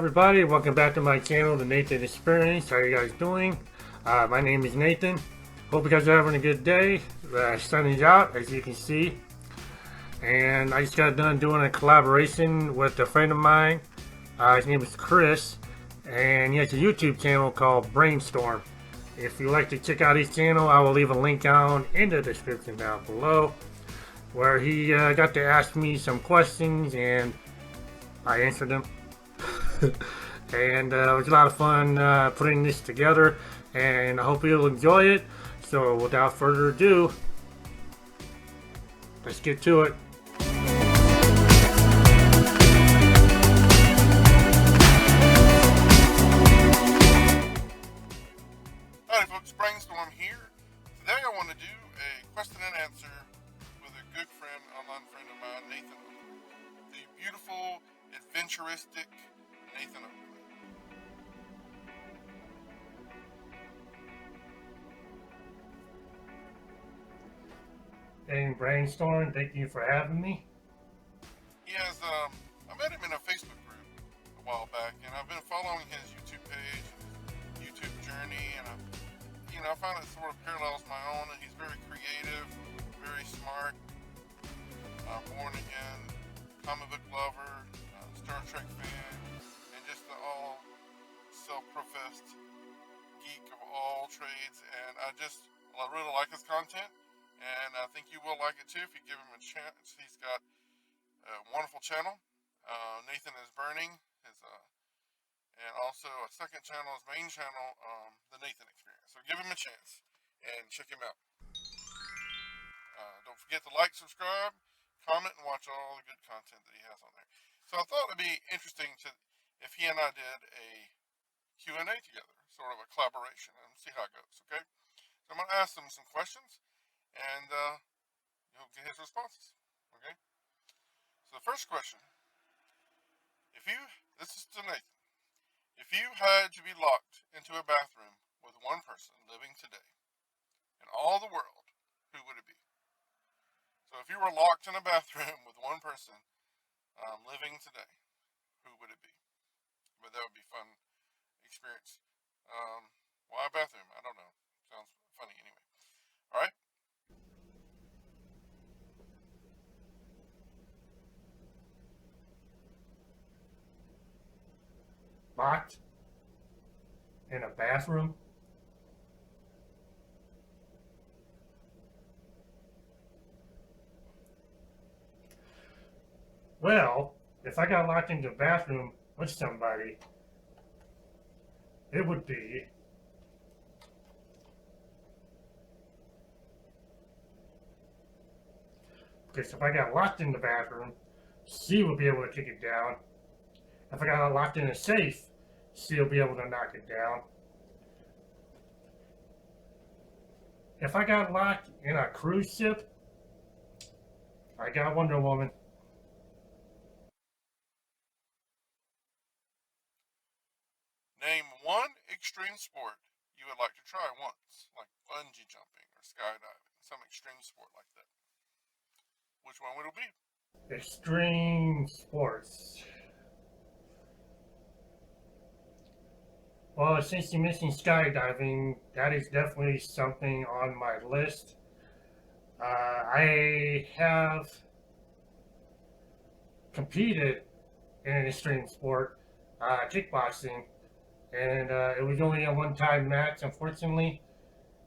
everybody, welcome back to my channel, The Nathan Experience. How are you guys doing? My name is Nathan. Hope you guys are having a good day. Sun is out, as you can see. And I just got done doing a collaboration with a friend of mine. His name is Chris. And he has a YouTube channel called BrainStorm. If you'd like to check out his channel, I will leave a link down in the description down below, where he got to ask me some questions and I answered them. And it was a lot of fun putting this together, and I hope you'll enjoy it. So without further ado, let's get to it. Hi folks, Brainstorm here. Today I want to do a question and answer with a good friend, online friend of mine, Nathan. The beautiful, adventuristic Nathan. And Brainstorm, thank you for having me. He has, I met him in a Facebook group a while back, and I've been following his YouTube page, his YouTube journey, and I find it sort of parallels my own, and he's very creative, very smart, born again, comic book lover, Star Trek fan, and just the all self-professed geek of all trades. And I really like his content, and I think you will like it too if you give him a chance. He's got a wonderful channel, Nathan is Burning, and also a second channel, his main channel, The Nathan Experience. So give him a chance and check him out. Don't forget to like, subscribe, comment, and watch all the good content that he has on there. So I thought it'd be interesting if he and I did a Q&A together, sort of a collaboration, and see how it goes, okay? So I'm going to ask him some questions, and you'll get his responses, okay? So the first question, this is to Nathan. If you had to be locked into a bathroom with one person living today in all the world, who would it be? So if you were locked in a bathroom with one person living today, who would it be? But that would be a fun experience. Why a bathroom? I don't know. Sounds funny anyway. All right. Locked in a bathroom? Well, if I got locked into a bathroom with somebody, it would be because if I got locked in the bathroom, she would be able to kick it down. If I got locked in a safe, she'll be able to knock it down. If I got locked in a cruise ship, I got Wonder Woman. Name one extreme sport you would like to try once, like bungee jumping or skydiving, some extreme sport like that. Which one would it be? Extreme sports. Well, since you mentioned skydiving, that is definitely something on my list. I have competed in an extreme sport, kickboxing, and it was only a one-time match, unfortunately.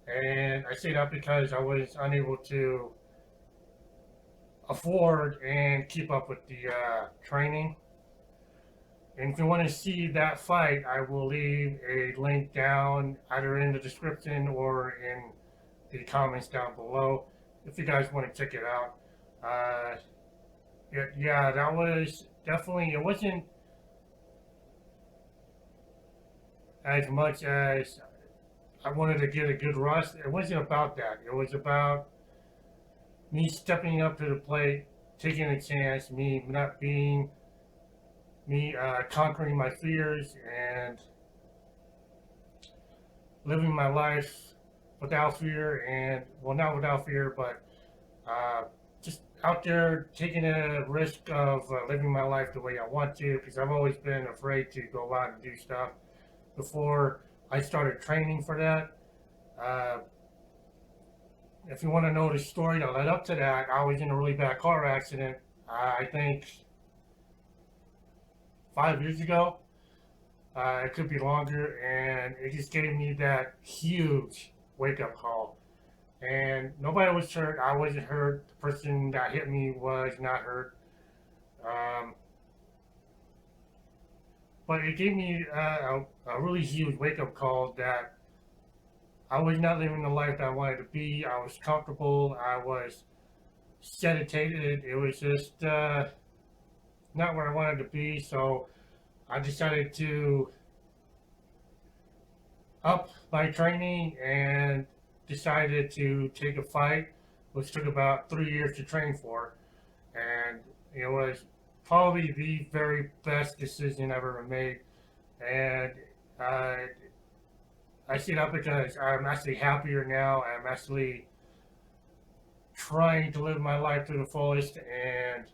And I say that because I was unable to afford and keep up with the training. And if you want to see that fight, I will leave a link down either in the description or in the comments down below if you guys want to check it out. Yeah, that was definitely, it wasn't as much as I wanted to get a good rush. It wasn't about that. It was about me stepping up to the plate, taking a chance, conquering my fears and living my life without fear, and well, not without fear, but just out there taking a risk of living my life the way I want to, because I've always been afraid to go out and do stuff before I started training for that. Uh, if you want to know the story that led up to that, I was in a really bad car accident, I think 5 years ago. It could be longer, and it just gave me that huge wake up call. And nobody was hurt. I wasn't hurt. The person that hit me was not hurt. Um, but it gave me a really huge wake up call that I was not living the life that I wanted to be. I was comfortable. I was sedated. It was just not where I wanted to be. So I decided to up my training and decided to take a fight, which took about 3 years to train for. And it was probably the very best decision I've ever made. And uh, I say that because I'm actually happier now. I'm actually trying to live my life to the fullest and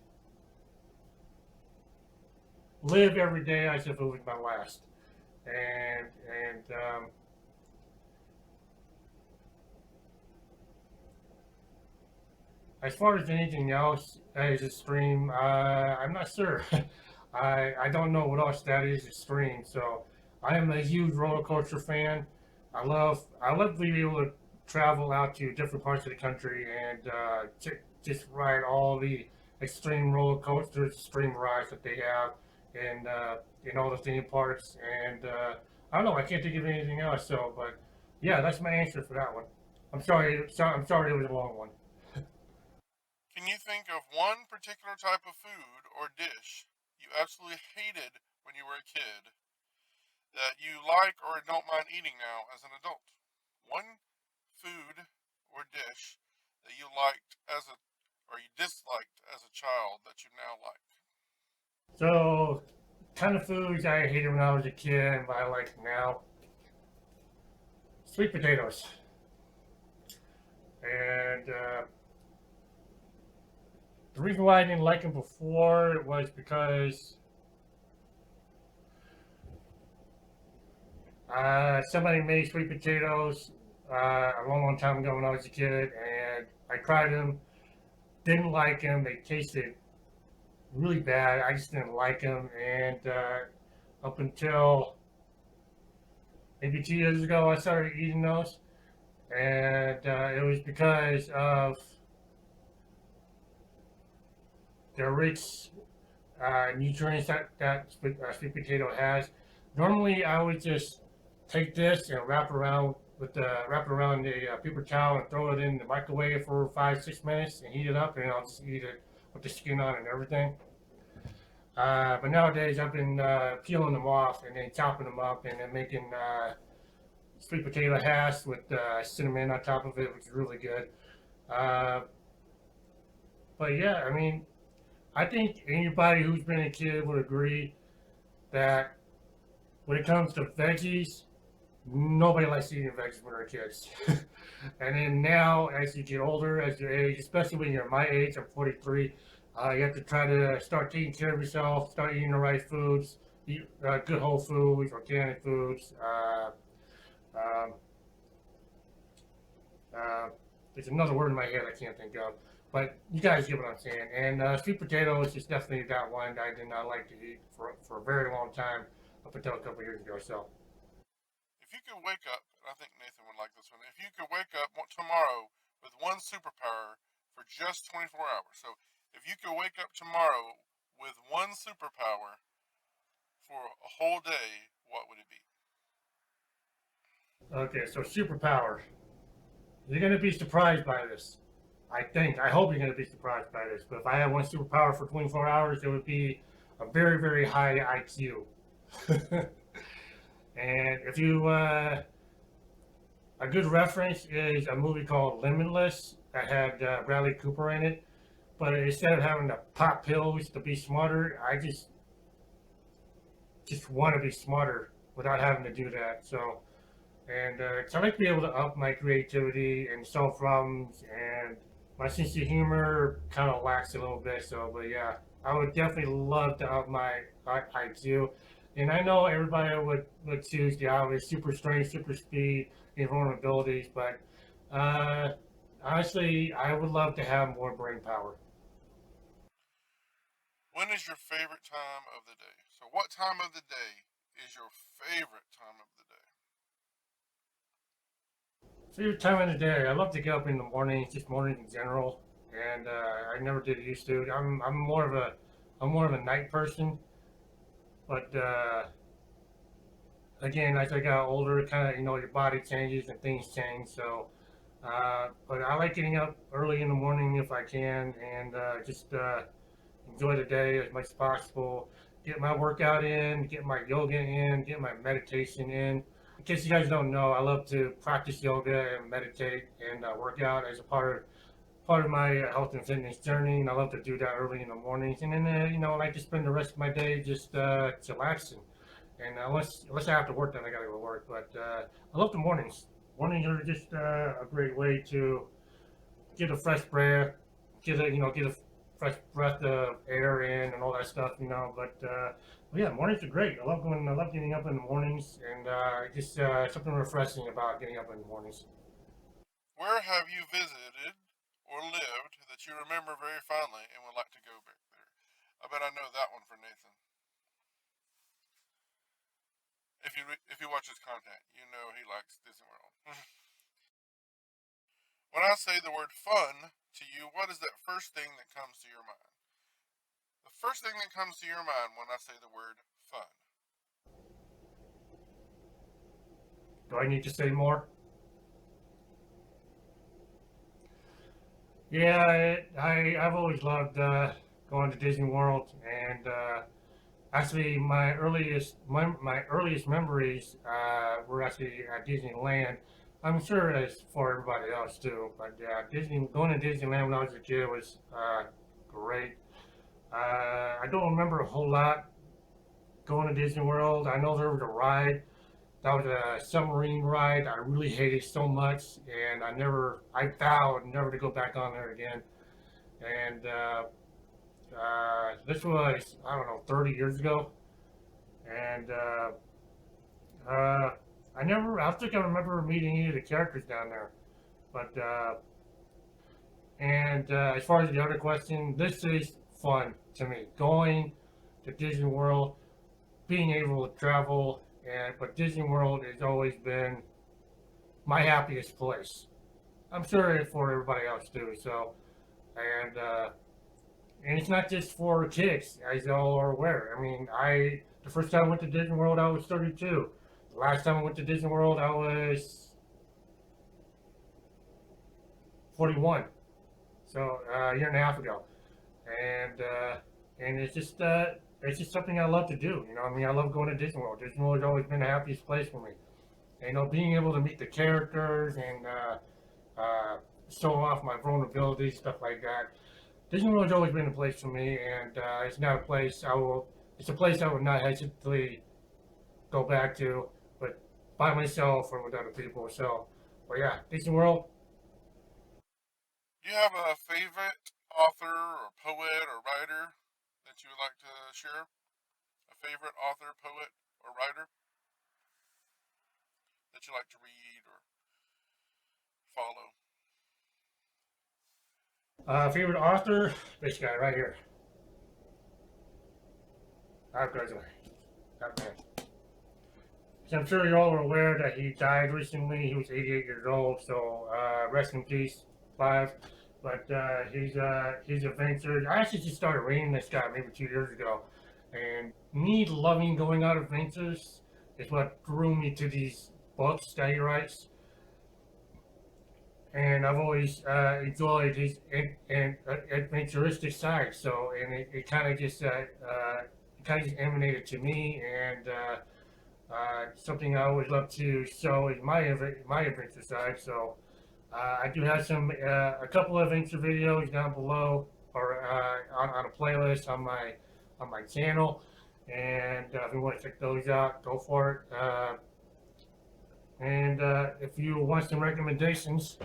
live every day as if it was my last. And as far as anything else as a stream, I'm not sure. I don't know what else that is extreme. So I am a huge roller coaster fan. I love being able to travel out to different parts of the country and just ride all the extreme roller coasters, extreme rides that they have in all the theme parks. And I don't know. I can't think of anything else. So, but yeah, that's my answer for that one. I'm sorry. I'm sorry it was a long one. Can you think of one particular type of food or dish you absolutely hated when you were a kid that you like or don't mind eating now as an adult? One food or dish that you liked as a or you disliked as a child that you now like. So, kind of foods I hated when I was a kid, but I like now. Sweet potatoes. And the reason why I didn't like them before was because somebody made sweet potatoes a long, long time ago when I was a kid, and I tried them. Didn't like them. They tasted really bad. I just didn't like them. And up until maybe 2 years ago, I started eating those. And it was because of the rich nutrients that sweet potato has. Normally, I would just take this and wrap it around the paper towel and throw it in the microwave for 5 6 minutes and heat it up, and I'll just eat it with the skin on and everything. But nowadays, I've been peeling them off and then chopping them up and then making sweet potato hash with cinnamon on top of it, which is really good. Uh, but yeah, I mean, I think anybody who's been a kid would agree that when it comes to veggies, nobody likes eating veggies when they're kids. And then now, as you get older, as your age, especially when you're my age, I'm 43, you have to try to start taking care of yourself, start eating the right foods, eat good whole foods, organic foods. Um, uh, there's another word in my head I can't think of, but you guys get what I'm saying. And sweet potatoes is definitely that one that I did not like to eat for a very long time up until a couple years ago. So If you could wake up, and I think Nathan would like this one, if you could wake up tomorrow with one superpower for just 24 hours. So if you could wake up tomorrow with one superpower for a whole day, what would it be? okay, so superpower. You're gonna be surprised by this. I think. I hope you're gonna be surprised by this. But if I had one superpower for 24 hours, it would be a very, very high IQ. And if you, a good reference is a movie called Limitless that had Bradley Cooper in it. But instead of having to pop pills to be smarter, I just want to be smarter without having to do that. So, and so I like to be able to up my creativity and solve problems and my sense of humor kind of lacks a little bit. So, but yeah, I would definitely love to up my IQ. And I know everybody would choose the obvious super strength, super speed, and vulnerabilities, but uh, honestly, I would love to have more brain power. When is your favorite time of the day? So, what time of the day is your favorite time of the day? Favorite time of the day? I love to get up in the morning, just morning in general, and I never did used to. I'm more of a night person, but again, as I got older, kind of your body changes and things change. So, but I like getting up early in the morning if I can, and just enjoy the day as much as possible. Get my workout in, get my yoga in, get my meditation in. In case you guys don't know, I love to practice yoga and meditate and work out as a part of my health and fitness journey. And I love to do that early in the mornings. And then I like to spend the rest of my day just chillaxing. And unless I have to work, then I gotta go to work. But I love the mornings. Mornings are just a great way to get a fresh breath, get a fresh breath of air in and all that stuff. But yeah, mornings are great. I love getting up in the mornings, and just something refreshing about getting up in the mornings. Where have you visited or lived that you remember very fondly and would like to go back there? I bet I know that one for Nathan. If you watch his content, you know he likes Disney World. When I say the word fun to you, what is that first thing that comes to your mind? The first thing that comes to your mind when I say the word fun. Do I need to say more? Yeah, I've always loved going to Disney World, and actually my earliest memories were actually at Disneyland. I'm sure it's for everybody else too, but yeah, Disney going to Disneyland when I was a kid was great. I don't remember a whole lot going to Disney World. I know there was a ride. That was a submarine ride. I really hated so much, and I vowed never to go back on there again. And this was, I don't know, 30 years ago. And uh, I don't think I remember meeting any of the characters down there. But, as far as the other question, this is fun to me. Going to Disney World, being able to travel, but Disney World has always been my happiest place. I'm sure it's for everybody else too. So, and uh, and it's not just for kids, as y'all are aware. I mean, the first time I went to Disney World, I was 32. The last time I went to Disney World, I was 41. So a year and a half ago, and it's just something I love to do. I mean, I love going to Disney World. Disney World has always been the happiest place for me. And, being able to meet the characters and show off my vulnerabilities, stuff like that. Disney World has always been a place for me, and it's not a place I will. It's a place I would not hesitate go back to, but by myself or with other people. So, but yeah, Disney World. Do you have a favorite author or poet or writer that you would like to share? A favorite author, poet, or writer that you like to read or follow? Favorite author, this guy right here. I've graduated. That man. So I'm sure you all are aware that he died recently. He was 88 years old, so rest in peace, Clive. But his adventures. I actually just started reading this guy maybe 2 years ago, and me loving going on adventures is what drew me to these books that he writes. And I've always enjoyed his adventuristic side. So, and it kind of just emanated to me, and something I always love to show is my adventure side. So I do have a couple of adventure videos down below, or on a playlist on my channel. And if you want to check those out, go for it. And if you want some recommendations,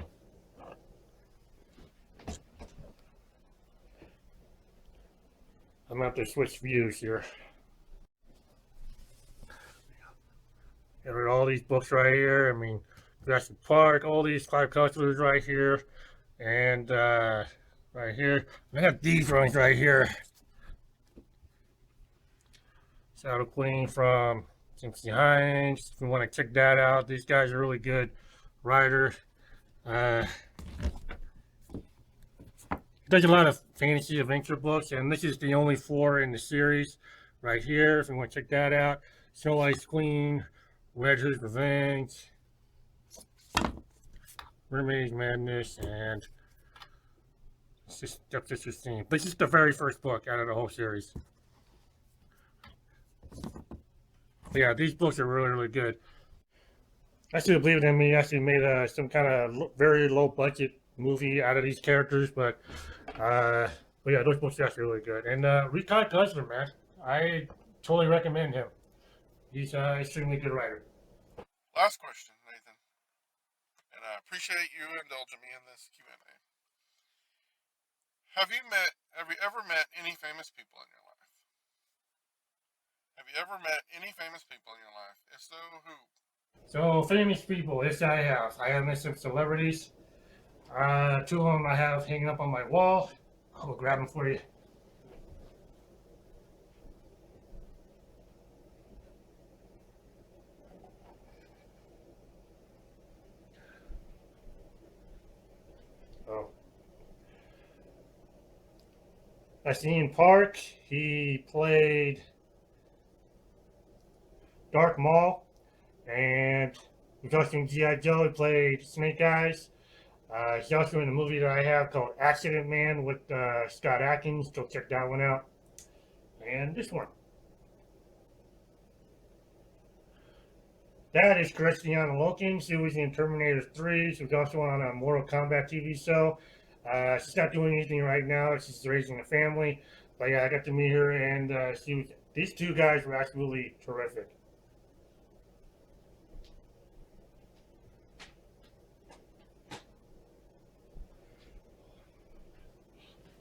I'm gonna have to switch views here. Got all these books right here. I mean, Jurassic Park, all these Clive Custlers right here, and right here. I got these ones right here. Shadow Queen from Simpson Hines. If you want to check that out, these guys are really good writers. Does a lot of fantasy adventure books, and this is the only 4 in the series right here. If you want to check that out, Snow Ice Queen, Red Hood's Revenge, Mermaid's Madness, and Stepsister Theme. This is the very first book out of the whole series. But yeah, these books are really, really good. Actually, believe it or not, he actually made some kind of very low budget movie out of these characters, but yeah, those books are actually really good. And read Clive Cussler, man. I totally recommend him. He's an extremely good writer. Last question, Nathan. And I appreciate you indulging me in this Q&A. Have you ever met any famous people in your life? Have you ever met any famous people in your life? If so, who? So, famous people, yes I have. I have met some celebrities. 2 of them I have hanging up on my wall. I'll grab them for you. Oh. That's Ian Park. He played Darth Maul, and he's also in G.I. Joe. He played Snake Eyes. He's also in a movie that I have called Accident Man with Scott Adkins. Go check that one out. And this one. That is Christiana Loken. She was in Terminator 3. She was also on a Mortal Kombat TV show. She's not doing anything right now. She's raising a family. But yeah, I got to meet her, and these 2 guys were absolutely terrific.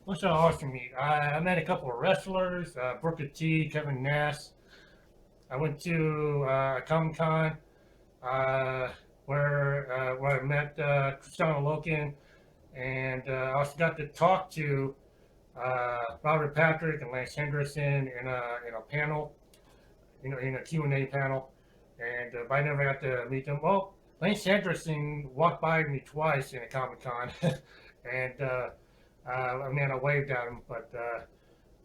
What's so awesome to meet? I met a couple of wrestlers, Booker T, Kevin Nash. I went to Comic-Con where I met Christiana Loken, and I also got to talk to Robert Patrick and Lance Henderson in a panel, in a Q&A panel, and but I never got to meet them. Well, Lance Henderson walked by me twice in a Comic-Con, and I mean, I waved at him, but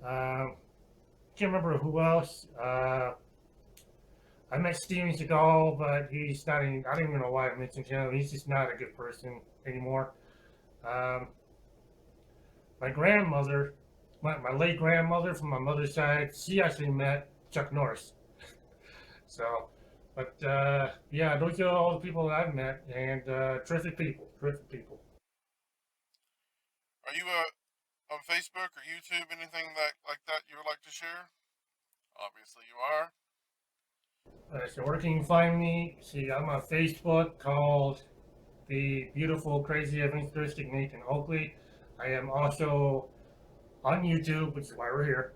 can't remember who else. I met Steven Seagal, but he's not. I don't even know why I mentioned him. He's just not a good person anymore. My grandmother, my late grandmother from my mother's side, she actually met Chuck Norris. So, but yeah, those are all the people that I've met, and terrific people, terrific people. Are you on Facebook or YouTube, anything like that you would like to share? Obviously you are. So where can you find me? See, I'm on Facebook called The Beautiful, Crazy, Adventuristic Nathan Oakley. I am also on YouTube, which is why we're here,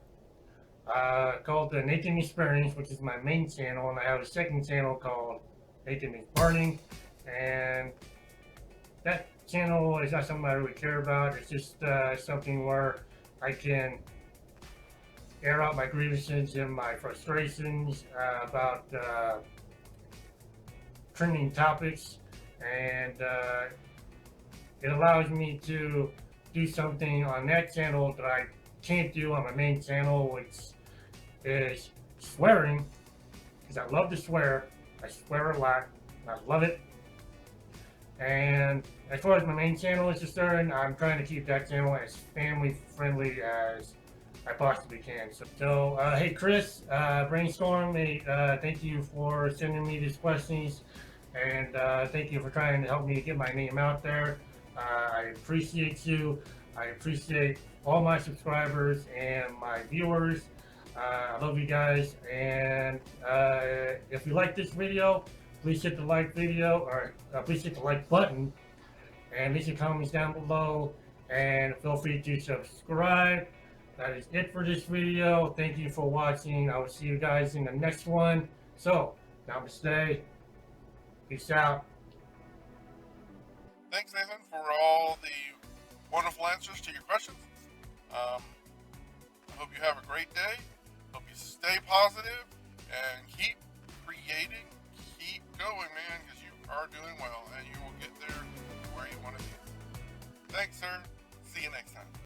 called The Nathan Experience, which is my main channel, and I have a second channel called Nathan is Burning, and that channel is not something I really care about. It's just something where I can air out my grievances and my frustrations about trending topics, and it allows me to do something on that channel that I can't do on my main channel, which is swearing, because I love to swear. I swear a lot. I love it. And as far as my main channel is concerned, I'm trying to keep that channel as family friendly as I possibly can. So hey Chris, Brainstorm, thank you for sending me these questions, and thank you for trying to help me get my name out there. I appreciate you. I appreciate all my subscribers and my viewers. I love you guys, and if you like this video, please hit the like please hit the like button, and leave your comments down below, and feel free to subscribe. that is it for this video. Thank you for watching. I will see you guys in the next one. So, namaste. Peace out. Thanks, Nathan, for all the wonderful answers to your questions. I hope you have a great day. Hope you stay positive and keep creating. Keep going, man, because you are doing well and you will get there where you want to be. Thanks, sir. See you next time.